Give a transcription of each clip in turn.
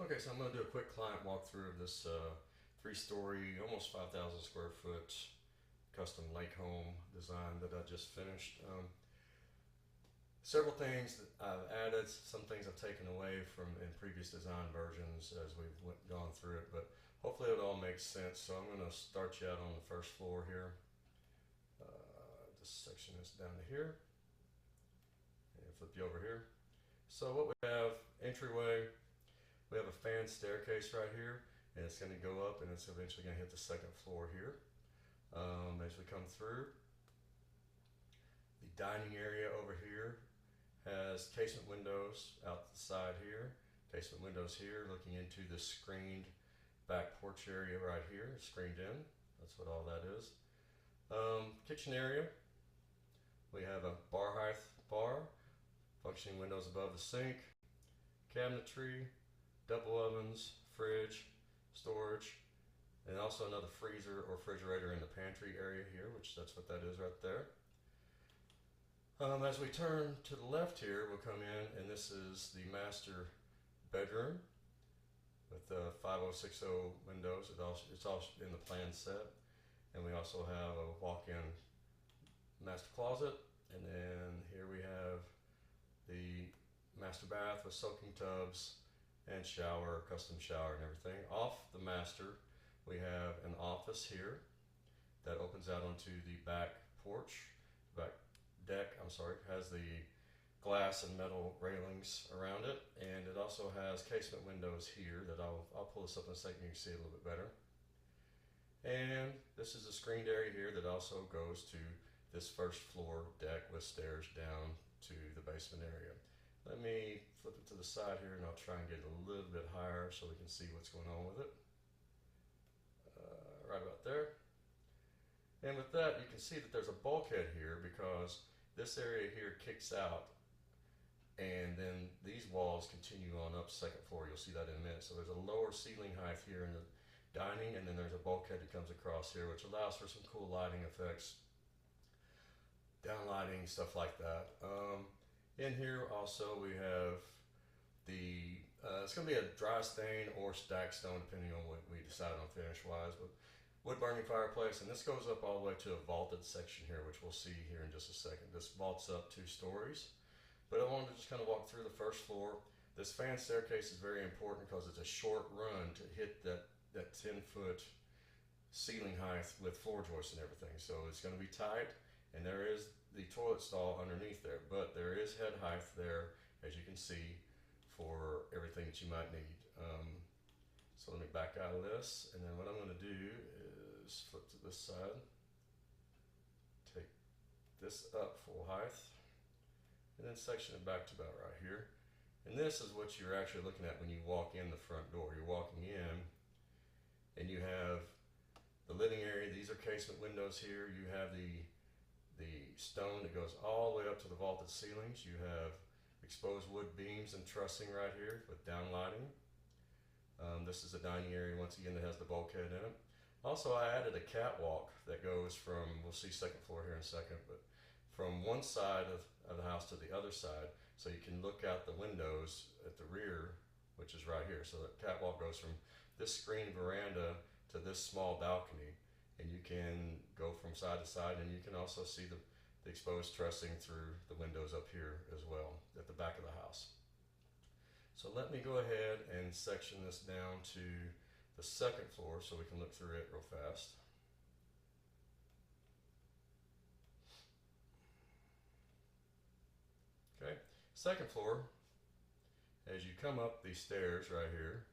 Okay, so I'm going to do a quick client walkthrough of this three-story, almost 5,000 square foot custom lake home design that I just finished. Several things that I've added, some things I've taken away from in previous design versions as we've gone through it, but hopefully it all makes sense. So I'm going to start you out on the first floor here. This section is down to here, and flip you over here. So what we have, entryway. We have a fan staircase right here, and it's going to go up and it's eventually going to hit the second floor here. As we come through, the dining area over here has casement windows out the side here, casement windows here looking into the screened back porch area right here, screened in. That's what all that is. Kitchen area, we have a bar height bar, functioning windows above the sink, cabinetry, double ovens, fridge, storage, and also another freezer or refrigerator in the pantry area here, which that's what that is right there. As we turn to the left here, we'll come in, and this is the master bedroom with the 5060 windows. It's all in the plan set. And we also have a walk-in master closet. And then here we have the master bath with soaking tubs and shower, custom shower and everything. Off the master, we have an office here that opens out onto the back porch, back deck, has the glass and metal railings around it, and it also has casement windows here that I'll pull this up in a second, you can see it a little bit better. And this is a screened area here that also goes to this first floor deck with stairs down to the basement area. Let me flip it to the side here and I'll try and get it a little bit higher so we can see what's going on with it. Right about there. And with that, you can see that there's a bulkhead here because this area here kicks out, and then these walls continue on up second floor. You'll see that in a minute. So there's a lower ceiling height here in the dining, and then there's a bulkhead that comes across here, which allows for some cool lighting effects, down lighting, stuff like that. In here also we have the, it's going to be a dry stain or stacked stone depending on what we decide on finish wise, but wood burning fireplace, and this goes up all the way to a vaulted section here, which we'll see here in just a second. This vaults up 2 stories, but I wanted to just kind of walk through the first floor. This fan staircase is very important because it's a short run to hit that 10-foot ceiling height with floor joists and everything. So it's going to be tight, and there is the toilet stall underneath there, but there is head height there, as you can see, for everything that you might need. So let me back out of this, and then what I'm going to do is flip to this side, take this up full height, and then section it back to about right here. And this is what you're actually looking at when you walk in the front door. You're walking in, and you have the living area. These are casement windows here. You have the stone that goes all the way up to the vaulted ceilings. You have exposed wood beams and trussing right here with down lighting. This is a dining area, once again, that has the bulkhead in it. Also, I added a catwalk that goes from, we'll see second floor here in a second, but from one side of the house to the other side, so you can look out the windows at the rear, which is right here. So the catwalk goes from this screened veranda to this small balcony, and you can go from side to side, and you can also see the exposed trussing through the windows up here as well at the back of the house. So let me go ahead and section this down to the second floor so we can look through it real fast. Okay, second floor, as you come up these stairs right here,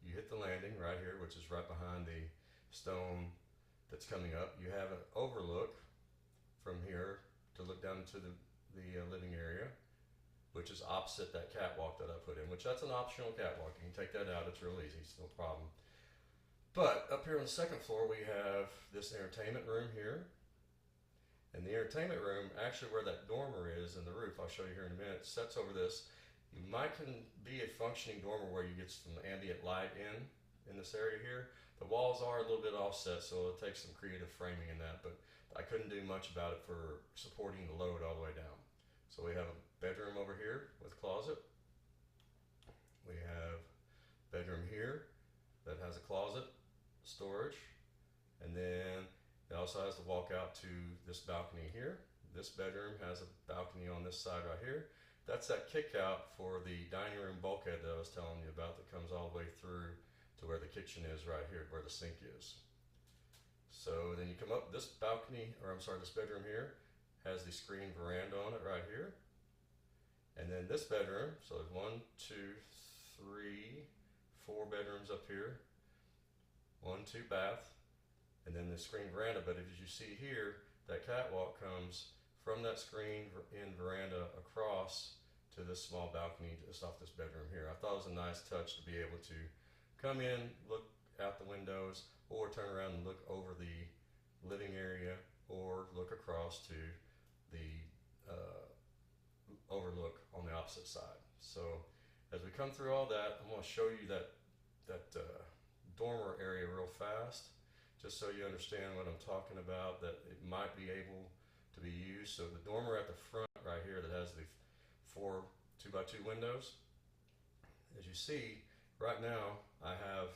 you hit the landing right here, which is right behind the stone that's coming up. You have an overlook from here to look down into the living area, which is opposite that catwalk that I put in, which that's an optional catwalk. You can take that out, it's real easy, it's no problem. But up here on the second floor, we have this entertainment room here. And the entertainment room, actually where that dormer is in the roof, I'll show you here in a minute, sets over this. You might can be a functioning dormer where you get some ambient light in this area here. The walls are a little bit offset, so it'll take some creative framing in that, but I couldn't do much about it for supporting the load all the way down. So we have a bedroom over here with closet. We have bedroom has a closet, storage, and then it also has the walkout to this balcony here. This bedroom has a balcony on this side right here. That's that kick out for the dining room bulkhead that I was telling you about that comes all the way through to where the kitchen is right here, where the sink is. So then you come up this balcony, or I'm sorry, this bedroom here has the screened veranda on it right here. And then this bedroom, so there's 1, 2, 3, 4 bedrooms up here. 1, 2 bath, and then the screened veranda. But as you see here, that catwalk comes from that screened in veranda across to this small balcony just off this bedroom here. I thought it was a nice touch to be able to come in, look out the windows, or turn around and look over the living area, or look across to the overlook on the opposite side. So as we come through all that, I'm going to show you that dormer area real fast, just so you understand what I'm talking about, that it might be able to be used. So the dormer at the front right here that has the 4 2x2 windows, as you see right now, I have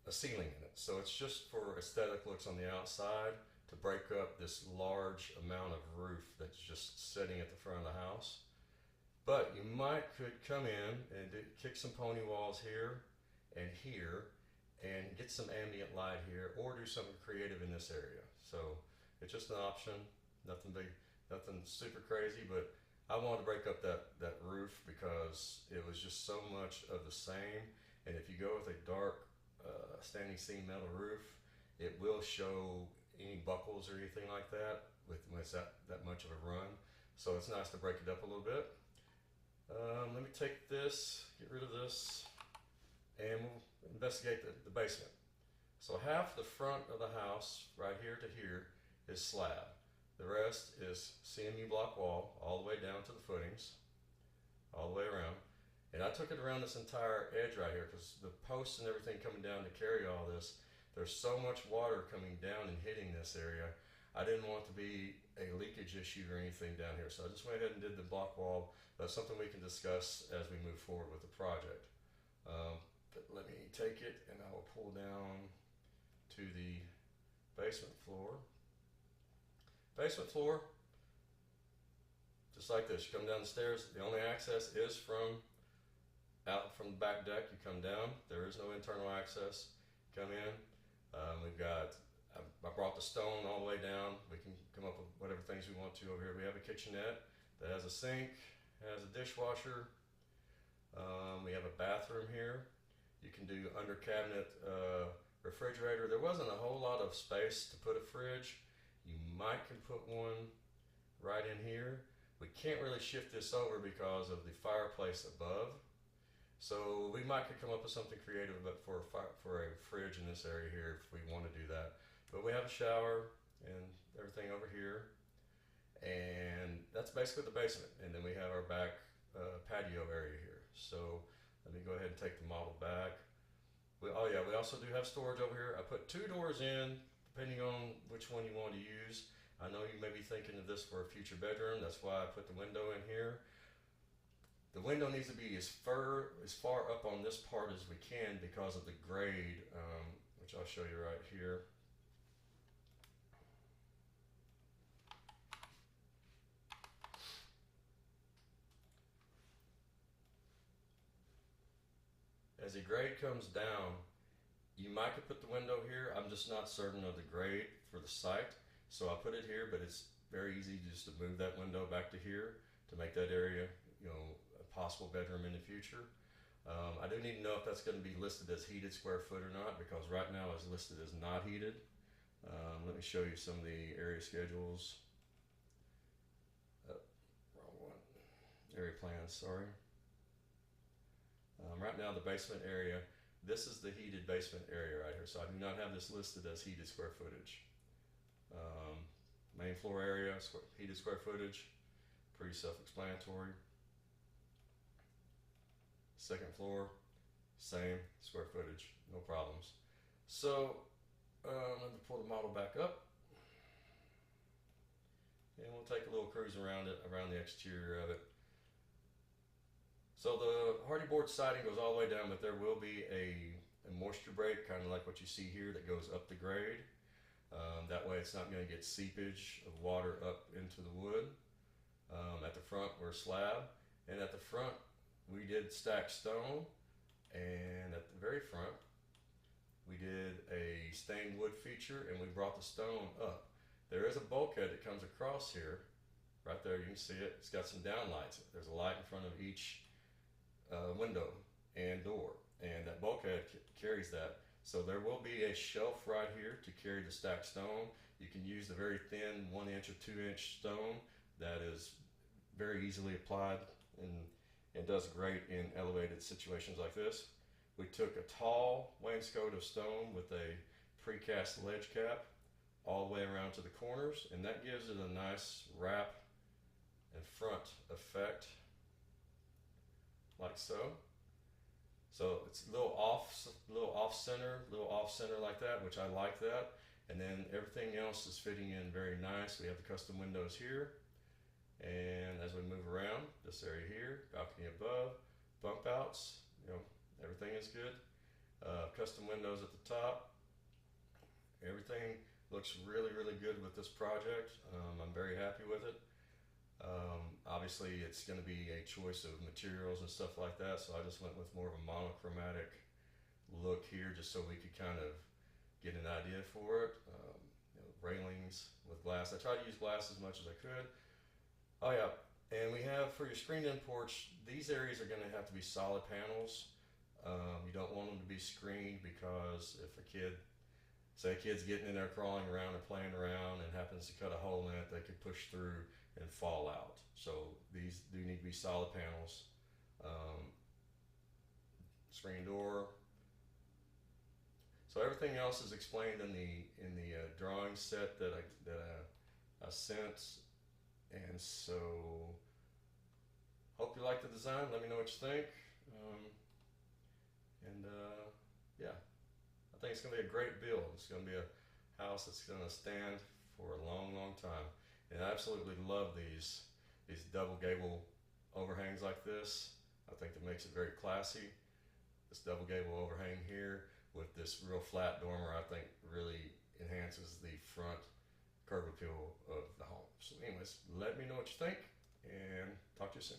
a ceiling in it. So it's just for aesthetic looks on the outside to break up this large amount of roof that's just sitting at the front of the house. But you could come in and kick some pony walls here and here and get some ambient light here, or do something creative in this area. So it's just an option, nothing big, nothing super crazy, but I wanted to break up that roof because it was just so much of the same. And if you go with a dark standing seam metal roof, it will show any buckles or anything like that when it's that much of a run. So it's nice to break it up a little bit. Let me take this, get rid of this, and we'll investigate the basement. So half the front of the house, right here to here, is slab. The rest is CMU block wall, all the way down to the footings, all the way around. And I took it around this entire edge right here because the posts and everything coming down to carry all this, there's so much water coming down and hitting this area. I didn't want it to be a leakage issue or anything down here. So I just went ahead and did the block wall. That's something we can discuss as we move forward with the project. But let me take it and I will pull down to the basement floor. Basement floor, just like this. You come down the stairs. The only access is out from the back deck. You come down. There is no internal access. Come in. I brought the stone all the way down. We can come up with whatever things we want to over here. We have a kitchenette that has a sink, has a dishwasher. We have a bathroom here. You can do under cabinet refrigerator. There wasn't a whole lot of space to put a fridge. You might can put one right in here. We can't really shift this over because of the fireplace above. So we might could come up with something creative, but for a fridge in this area here, if we want to do that. But we have a shower and everything over here, and that's basically the basement. And then we have our back patio area here. So let me go ahead and take the model back. We also do have storage over here. I put 2 doors in, depending on which one you want to use. I know you may be thinking of this for a future bedroom. That's why I put the window in here. The window needs to be as far up on this part as we can because of the grade, which I'll show you right here. As the grade comes down, you might could put the window here. I'm just not certain of the grade for the site, so I put it here, but it's very easy just to move that window back to here to make that area, a possible bedroom in the future. I do need to know if that's going to be listed as heated square foot or not, because right now it's listed as not heated. Let me show you some of the area schedules. Wrong one. Area plans, sorry. Right now the basement area, this is the heated basement area right here. So I do not have this listed as heated square footage. Main floor area, heated square footage, pretty self-explanatory. Second floor, same square footage, no problems. So let me pull the model back up. And we'll take a little cruise around it, around the exterior of it. So the hardy board siding goes all the way down, but there will be a moisture break, kind of like what you see here, that goes up the grade. That way it's not going to get seepage of water up into the wood. At the front we're slab, and at the front we did stacked stone, and at the very front we did a stained wood feature, and we brought the stone up. There is a bulkhead that comes across here, right there, you can see it. It's got some downlights. There's a light in front of each window and door, and that bulkhead carries that. So there will be a shelf right here to carry the stacked stone. You can use the very thin 1 inch or 2 inch stone that is very easily applied and does great in elevated situations like this. We took a tall wainscot of stone with a precast ledge cap all the way around to the corners, and that gives it a nice wrap and front effect, like so. So it's a little off center like that, which I like that. And then everything else is fitting in very nice. We have the custom windows here, and as we move around, this area here, balcony above, bump outs, everything is good. Custom windows at the top. Everything looks really, really good with this project. I'm very happy with it. Obviously it's going to be a choice of materials and stuff like that, so I just went with more of a monochromatic look here, just so we could kind of get an idea for it. Railings with glass. I tried to use glass as much as I could. Oh yeah, and we have, for your screened-in porch, these areas are going to have to be solid panels. You don't want them to be screened, because if say a kid's getting in there crawling around and playing around and happens to cut a hole in it, they could push through and fall out. So these do need to be solid panels. Screen door. So everything else is explained in the drawing set that I sent. And so hope you like the design. Let me know what you think. Yeah, I think it's going to be a great build. It's going to be a house that's going to stand for a long, long time. And I absolutely love these double gable overhangs like this. I think that makes it very classy. This double gable overhang here with this real flat dormer, I think really enhances the front curb appeal of the home. So anyways, let me know what you think, and talk to you soon.